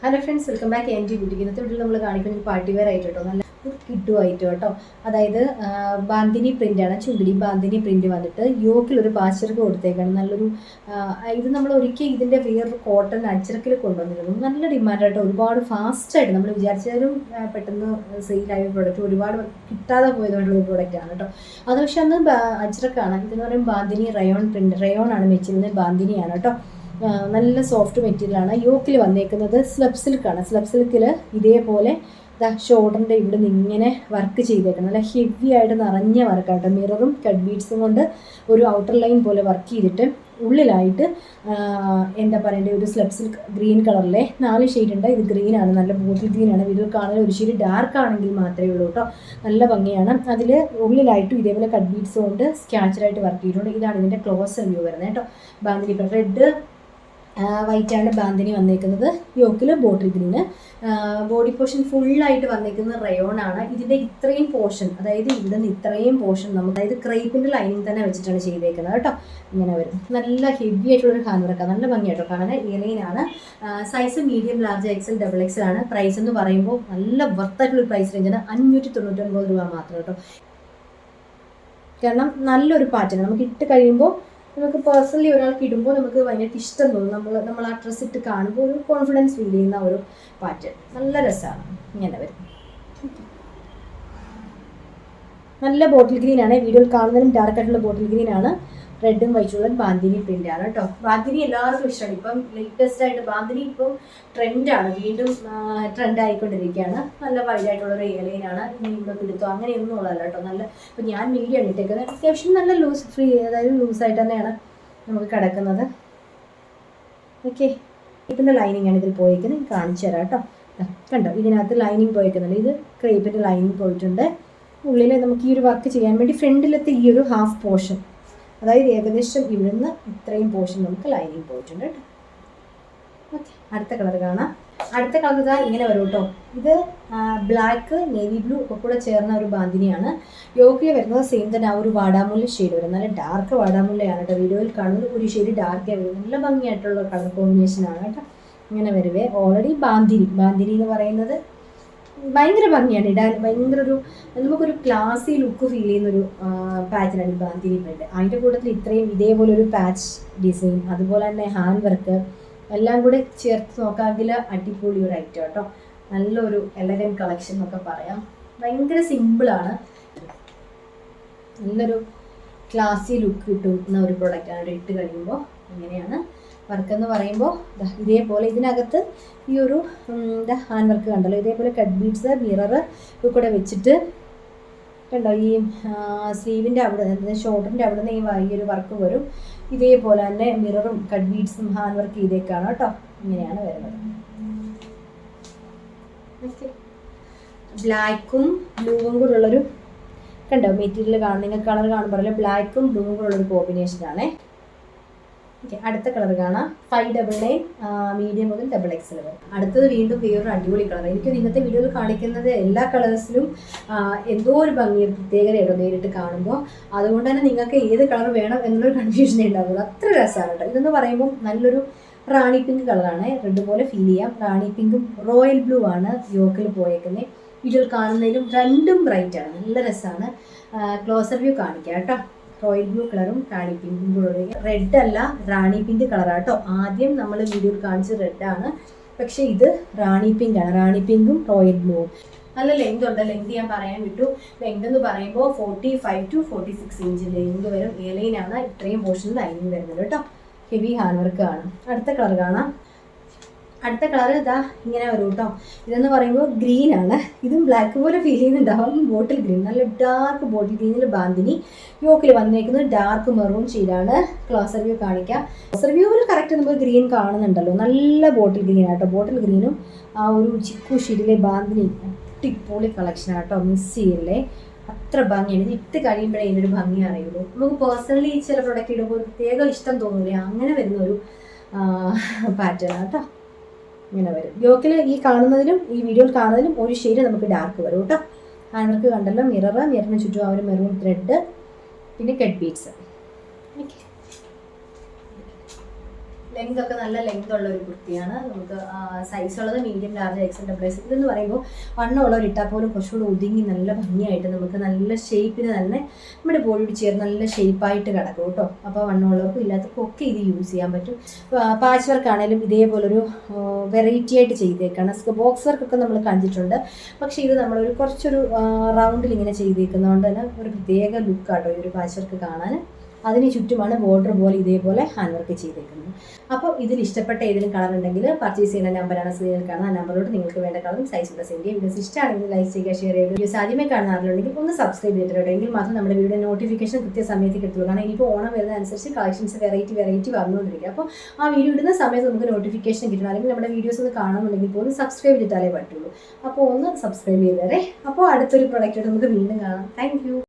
Hello friends, welcome back N G boutique. ഇന്നത്തെ വീട്ടിൽ നമ്മൾ കാണിക്കുന്ന പാർട്ടി വെയർ ആയിട്ട് കേട്ടോ, നല്ല കിട്ടുമായിട്ട് കേട്ടോ. അതായത് ബാന്തിനി പ്രിൻ്റാണ്, ചുങ്കിടി ബാന്തിനി പ്രിൻ്റ് വന്നിട്ട് യോക്കിലൊരു പാച്ചർക്ക് കൊടുത്തേക്കാണ്. നല്ലൊരു ഇത് നമ്മൾ ഒരിക്കൽ ഇതിൻ്റെ വേറൊരു കോട്ടൺ അച്ചറക്കിൽ കൊണ്ടുവന്നിരുന്നു. നല്ല ഡിമാൻഡായിട്ട് ഒരുപാട് ഫാസ്റ്റായിട്ട് നമ്മൾ വിചാരിച്ചാലും പെട്ടെന്ന് സെയിലായ പ്രോഡക്റ്റ്, ഒരുപാട് കിട്ടാതെ പോയതുകൊണ്ടുള്ള ഒരു പ്രോഡക്റ്റാണ് കേട്ടോ. അത് പക്ഷേ അന്ന് അച്ചറക്കാണ്. ഇതെന്ന് പറയുമ്പോൾ ബാന്തിനി റയോൺ പ്രിൻ്റ്, റയോൺ ആണ് വെച്ചിരുന്നത്, ബാന്തിനിയാണ് കേട്ടോ. നല്ല സോഫ്റ്റ് മെറ്റീരിയലാണ്. യോക്കിൽ വന്നേക്കുന്നത് സ്ലബ് സിൽക്കാണ്. സ്ലബ് സിൽക്കിൽ ഇതേപോലെ ഷോൾഡറിൻ്റെ ഇവിടെ നിന്ന് ഇങ്ങനെ വർക്ക് ചെയ്തേക്കണം. നല്ല ഹെവി ആയിട്ട് നിറഞ്ഞ വർക്കായിട്ട് മിററും കട്ട് ബീഡ്സും കൊണ്ട് ഒരു ഔട്ടർ ലൈൻ പോലെ വർക്ക് ചെയ്തിട്ട് ഉള്ളിലായിട്ട് എന്താ പറയേണ്ടത്, ഒരു സ്ലബ് സിൽക്ക് ഗ്രീൻ കളറിലെ 4 ഷെയ്ഡ് ഉണ്ട്. ഇത് ഗ്രീനാണ്, നല്ല ബോട്ടിൽ ഗ്രീനാണ്. ഇതിൽ കാണുന്ന ഒരു ഷെയ്ഡ് ഡാർക്ക് ആണെങ്കിൽ മാത്രമേ ഉള്ളൂ കേട്ടോ. നല്ല ഭംഗിയാണ്. അതിൽ ഉള്ളിലായിട്ടും ഇതേപോലെ കട്ട് ബീഡ്സ് കൊണ്ട് സ്കാച്ചറായിട്ട് വർക്ക് ചെയ്തിട്ടുണ്ട്. ഇതാണ് ഇതിൻ്റെ ക്ലോസർ വ്യൂ വരുന്നത് കേട്ടോ. ബാന്തിനി റെഡ് വൈറ്റാണ് ബാന്തിനി വന്നേക്കുന്നത്. യോക്കിൽ ബോട്ടിൽ ഗ്രീന്. ബോഡി പോർഷൻ ഫുള്ളായിട്ട് വന്നേക്കുന്നത് റയോൺ ആണ്. ഇതിൻ്റെ ഇത്രയും പോർഷൻ, അതായത് ഇവിടെ നിന്ന് ഇത്രയും പോർഷൻ നമുക്ക്, അതായത് ക്രേപ്പിൻ്റെ ലൈനിങ് തന്നെ വെച്ചിട്ടാണ് ചെയ്തേക്കുന്നത് കേട്ടോ. ഇങ്ങനെ വരും. നല്ല ഹെവി ആയിട്ടുള്ളൊരു ഹാൻഡ് വർക്കാണ്, നല്ല ഭംഗിയായിട്ടോ കാണാൻ. ഇയർലൈനാണ്. Size medium, large, XL, double XL ആണ്. പ്രൈസ് എന്ന് പറയുമ്പോൾ നല്ല വർത്തായിട്ടുള്ളൊരു പ്രൈസ് റേഞ്ചാണ്. 599 രൂപ മാത്രം കേട്ടോ. കാരണം നല്ലൊരു പാറ്റേൺ നമുക്ക് ഇട്ട് കഴിയുമ്പോൾ, നമുക്ക് പേഴ്സണലി ഒരാൾക്ക് ഇടുമ്പോൾ നമുക്ക് ഭയങ്കര ഇഷ്ടം തോന്നും. നമ്മൾ ആ ഡ്രസ്സ് ഇട്ട് കാണുമ്പോൾ ഒരു കോൺഫിഡൻസ് ഫീൽ ചെയ്യുന്ന ഒരു പാറ്റേൺ, നല്ല രസമാണ്. ഇങ്ങനെ വരും. നല്ല ബോട്ടിൽ ഗ്രീൻ ആണ്. വീഡിയോയിൽ കാണുന്നതിനും ഡാർക്ക് ആയിട്ടുള്ള ബോട്ടിൽ ഗ്രീൻ ആണ്. റെഡും വൈറ്റുള്ള ബാന്തിനി പ്രിന്റ് ആണ് കേട്ടോ. ബാന്തിനി എല്ലാവർക്കും ഇഷ്ടമാണ്. ഇപ്പം ലേറ്റസ്റ്റ് ആയിട്ട് ബാന്തിനി ഇപ്പം ട്രെൻഡാണ്, വീണ്ടും ട്രെൻഡ് ആയിക്കൊണ്ടിരിക്കുകയാണ്. നല്ല വൈഡായിട്ടുള്ളൊരു എയർലൈനാണ്. ഇനി ഇവിടെ പിടുത്തോ അങ്ങനെയൊന്നും ഉള്ളതല്ല കേട്ടോ. നല്ല, ഇപ്പം ഞാൻ മീഡിയാണ് ഇട്ടേക്കുന്നത്. അത്യാവശ്യം നല്ല ലൂസ് ഫ്രീ, അതായത് ലൂസായിട്ട് തന്നെയാണ് നമുക്ക് കിടക്കുന്നത്. ഓക്കെ, ഇതിൻ്റെ ലൈനിങ് ആണ് ഇതിൽ പോയിരിക്കുന്നത്. കാണിച്ചു തരാം കേട്ടോ. കണ്ടോ, ഇതിനകത്ത് ലൈനിങ് പോയിരിക്കുന്നുണ്ട്. ഇത് ക്രേപ്പിൻ്റെ ലൈനിങ് പോയിട്ടുണ്ട്. ഉള്ളിൽ നമുക്ക് ഈ ഒരു വർക്ക് ചെയ്യാൻ വേണ്ടി ഫ്രണ്ടിലത്തെ ഈ ഒരു ഹാഫ് പോർഷൻ, അതായത് ഏകദേശം ഇവിടുന്ന് ഇത്രയും പോർഷൻ നമുക്ക് ലൈനിങ് പോയിട്ടുണ്ട് കേട്ടോ. ഓക്കെ, അടുത്ത കളർ കാണാം. അടുത്ത കളർ ഇതാ ഇങ്ങനെ വരും കേട്ടോ. ഇത് ബ്ലാക്ക്, നേവി ബ്ലൂ ഒക്കെ കൂടെ ചേർന്ന ഒരു ബാന്തിനിയാണ്. യോക്കിൽ വരുന്നത് സെയിം തന്നെ, ആ ഒരു വാടാമുല്ല ഷെയ്ഡ് വരും. നല്ല ഡാർക്ക് വാടാമുല്ലയാണ് കേട്ടോ. വീഡിയോയിൽ കാണുന്നത് ഒരു ഷെയ്ഡ് ഡാർക്കേ വരും. നല്ല ഭംഗിയായിട്ടുള്ള കളർ കോമ്പിനേഷനാണ് കേട്ടോ. ഇങ്ങനെ വരുവേ. ഓൾറെഡി ബാന്തിനി എന്ന് പറയുന്നത് ഭയങ്കര ഭംഗിയാണ് ഇടാൻ. ഭയങ്കര നമുക്കൊരു ക്ലാസി ലുക്ക് ഫീൽ ചെയ്യുന്നൊരു പാറ്റേണാണ് ഈ ബാന്തിനി പ്രിന്റ്. അതിൻ്റെ കൂട്ടത്തിൽ ഇത്രയും ഇതേപോലെ ഒരു പാച്ച് ഡിസൈൻ, അതുപോലെ തന്നെ ഹാൻഡ് വർക്ക് എല്ലാം കൂടെ ചേർത്ത് നോക്കാമെങ്കിൽ അടിപൊളി ഒരു ഐറ്റം കേട്ടോ. നല്ലൊരു എലഗൻ കളക്ഷൻ എന്നൊക്കെ പറയാം. ഭയങ്കര സിമ്പിളാണ്, നല്ലൊരു ക്ലാസി ലുക്ക് കിട്ടുന്ന ഒരു പ്രൊഡക്റ്റാണ് ഇട്ട് കഴിയുമ്പോൾ. ഇങ്ങനെയാണ് വർക്ക് എന്ന് പറയുമ്പോൾ. ഇതേപോലെ ഇതിനകത്ത് ഈ ഒരു ഹാൻഡ് വർക്ക് കണ്ടല്ലോ, ഇതേപോലെ കട്ട് ബീഡ്സ്, മിറർ കൂടെ വെച്ചിട്ട് കണ്ടോ. ഈ സ്ലീവിൻ്റെ അവിടെ, ഷോൾഡറിൻ്റെ അവിടെ നിന്ന് ഈ ഒരു വർക്ക് വരും. ഇതേപോലെ തന്നെ മിററും കട്ട് ബീഡ്സും ഹാൻഡ് വർക്ക് ചെയ്തേക്കാണ് കേട്ടോ. ഇങ്ങനെയാണ് വരുന്നത്. ബ്ലാക്കും ബ്ലൂവും കൂടെ ഉള്ളൊരു, കണ്ടോ മെറ്റീരിയൽ കാണുന്ന കളർ കാണുമ്പോൾ ബ്ലാക്കും ബ്ലൂവും കൂടെ ഉള്ളൊരു കോമ്പിനേഷനാണ്. ഓക്കെ, അടുത്ത കളർ കാണാം. 599 മീഡിയം മുതൽ ഡബിൾ എക്സൽ വരെ. അടുത്തത് വീണ്ടും വേറൊരു അടിപൊളി കളർ. എനിക്ക് ഇന്നത്തെ വീഡിയോയിൽ കാണിക്കുന്നത് എല്ലാ കളേഴ്സിലും എന്തോ ഒരു ഭംഗി, പ്രത്യേകതയുണ്ടോ നേരിട്ട് കാണുമ്പോൾ. അതുകൊണ്ട് തന്നെ നിങ്ങൾക്ക് ഏത് കളർ വേണം എന്നൊരു കൺഫ്യൂഷനേ ഉണ്ടാവുള്ളൂ. അത്ര രസമാണ് കേട്ടോ. ഇതെന്ന് പറയുമ്പോൾ നല്ലൊരു റാണി പിങ്ക് കളറാണ്. റെഡ് പോലെ ഫീൽ ചെയ്യാം. റാണി പിങ്കും റോയൽ ബ്ലൂ ആണ് യോക്കിൽ പോയേക്കുന്നത്. വീഡിയോയിൽ കാണുന്നതിലും രണ്ടും ബ്രൈറ്റ് ആണ്, നല്ല രസമാണ്. ക്ലോസർ വ്യൂ കാണിക്കാം കേട്ടോ. റോയൽ ബ്ലൂ കളറും റാണി പിങ്കും കൂടെ. റെഡ് അല്ല, റാണി പിങ്ക് കളറാട്ടോ. ആദ്യം നമ്മൾ വീഡിയോയിൽ കാണിച്ചത് റെഡാണ്, പക്ഷേ ഇത് റാണി പിങ്ക് ആണ്. റാണി പിങ്കും റോയൽ ബ്ലൂവും. നല്ല ലെങ്ത് ഉണ്ട്. ലെങ്ത് ഞാൻ പറയാൻ വിട്ടു. ലെങ്ത് എന്ന് പറയുമ്പോൾ 45 to 46 ഇഞ്ച് ലെങ്ത് വരും. എയർലൈനാണ്. ഇത്രയും പോർഷൻ ലൈനിങ് വരുന്നത് കേട്ടോ. ഹെവി ഹാൻഡ് വർക്ക് ആണ്. അടുത്ത കളർ കാണാം. അടുത്ത കളർ ഇതാ ഇങ്ങനെ വരും കേട്ടോ. ഇതെന്ന് പറയുമ്പോൾ ഗ്രീൻ ആണ്. ഇതും ബ്ലാക്ക് പോലെ ഫീൽ ചെയ്യുന്നുണ്ടാവും. ബോട്ടിൽ ഗ്രീൻ, നല്ല ഡാർക്ക് ബോട്ടിൽ ഗ്രീനിൽ ബാന്തിനി. യോക്കിൽ വന്നേക്കുന്നത് ഡാർക്ക് മെറൂൺ ഷെയ്ഡാണ്. ക്ലോസർ വ്യൂ കാണിക്കാം. ക്ലോസർ വ്യൂവിൽ കറക്റ്റ് നമുക്ക് ഗ്രീൻ കാണുന്നുണ്ടല്ലോ. നല്ല ബോട്ടിൽ ഗ്രീൻ ആട്ടോ. ബോട്ടിൽ ഗ്രീനും ആ ഒരു ചിക്കു ഷെയ്ഡിലെ ബാന്തിനി അടിപൊളി കളക്ഷനാണ് കേട്ടോ. മിസ് ചെയ്യില്ലേ, അത്ര ഭംഗിയാണ്. ഇത് ഇട്ട് കഴിയുമ്പോഴേ ഇതിനൊരു ഭംഗി അറിയുള്ളൂ. നമുക്ക് പേഴ്സണലി ചില പ്രൊഡക്റ്റ് ഇടുമ്പോൾ പ്രത്യേക ഇഷ്ടം തോന്നൂലേ, അങ്ങനെ വരുന്നൊരു പാറ്റേൺ കേട്ടോ. ഇങ്ങനെ വരും. യോക്കിൽ ഈ കാണുന്നതിലും ഈ വീഡിയോയിൽ കാണുന്നതിലും ഒരു ഷെയ്ഡ് നമുക്ക് ഡാർക്ക് വരും കേട്ടോ. ഹാൻഡ് വർക്ക് കണ്ടല്ലോ. മിററിന് ചുറ്റും ആ ഒരു മെറൂൺ ത്രെഡ്, പിന്നെ കട്ട് ബീഡ്സ്. ഓക്കെ, ലെങ്ത് ഒക്കെ നല്ല ലെങ്ത് ഉള്ള ഒരു കുർത്തിയാണ്. നമുക്ക് സൈസ് ഉള്ളത് medium, large, XL, double X. ഇതെന്ന് പറയുമ്പോൾ വണ്ണമുള്ളവർ ഇട്ടാൽ പോലും കുറച്ചുകൂടി ഒതുങ്ങി നല്ല ഭംഗിയായിട്ട് നമുക്ക് നല്ല ഷേപ്പിന് തന്നെ നമ്മുടെ ബോഡിയോട് ചേർന്ന് നല്ല ഷേപ്പായിട്ട് കിടക്കും കേട്ടോ. അപ്പോൾ വണ്ണമുള്ളവർക്കും ഇല്ലാത്തവർക്കും ഒക്കെ ഇത് യൂസ് ചെയ്യാൻ പറ്റും. പാച്ച് വർക്ക് ആണെങ്കിലും ഇതേപോലൊരു വെറൈറ്റി ആയിട്ട് ചെയ്തേക്കാണ്. ബോക്സ് വർക്കൊക്കെ നമ്മൾ കണ്ടിട്ടുണ്ട്, പക്ഷേ ഇത് നമ്മളൊരു കുറച്ചൊരു റൗണ്ടിൽ ഇങ്ങനെ ചെയ്തേക്കുന്നതുകൊണ്ട് തന്നെ ഒരു പ്രത്യേക ലുക്കാട്ടോ ഈ ഒരു പാച്ച് വർക്ക് കാണാൻ. അതിന് ചുറ്റുമാണ് ബോർഡർ പോലെ ഇതേപോലെ ഹാൻഡ് വർക്ക് ചെയ്തേക്കുന്നത്. അപ്പോൾ ഇതിൽ ഇഷ്ടപ്പെട്ട ഏതെങ്കിലും കളർ ഉണ്ടെങ്കിൽ പർച്ചേസ് ചെയ്യുന്ന നമ്പറാണ് സ്ക്രീനിൽ കാണുന്നത്. ആ നമ്പറിലോട്ട് നിങ്ങൾക്ക് വേണ്ട കളറും സൈസും സെൻഡ് ചെയ്യുക. വീഡിയോസ് ഇഷ്ടമാണെങ്കിൽ ലൈക്ക് ചെയ്യുക, ഷെയർ ചെയ്യുക. വീഡിയോസ് ആദ്യമേ കാണുന്ന ആളുണ്ടെങ്കിൽ ഒന്ന് സബ്സ്ക്രൈബ് ചെയ്തിട്ടുണ്ട്, എങ്കിൽ മാത്രം നമ്മുടെ വീഡിയോ നോട്ടിഫിക്കേഷൻ കൃത്യസമയത്ത് കിട്ടുള്ളൂ. കാരണം ഇനിയിപ്പോൾ ഓണം വരുന്ന അനുസരിച്ച് കളക്ഷൻസ് വെറൈറ്റി വന്നുകൊണ്ടിരിക്കുക. അപ്പോൾ ആ വീഡിയോ ഇടുന്ന സമയത്ത് നമുക്ക് നോട്ടിഫിക്കേഷൻ കിട്ടണം. അല്ലെങ്കിൽ നമ്മുടെ വീഡിയോസ് ഒന്ന് കാണുന്നുണ്ടെങ്കിൽ പോലും സബ്സ്ക്രൈബ് ചെയ്തിട്ടാലേ പറ്റുള്ളൂ. അപ്പോൾ ഒന്ന് സബ്സ്ക്രൈബ് ചെയ്തേരെ. അപ്പോൾ അടുത്തൊരു പ്രൊഡക്റ്റായിട്ട് നമുക്ക് വീണ്ടും കാണാം. താങ്ക്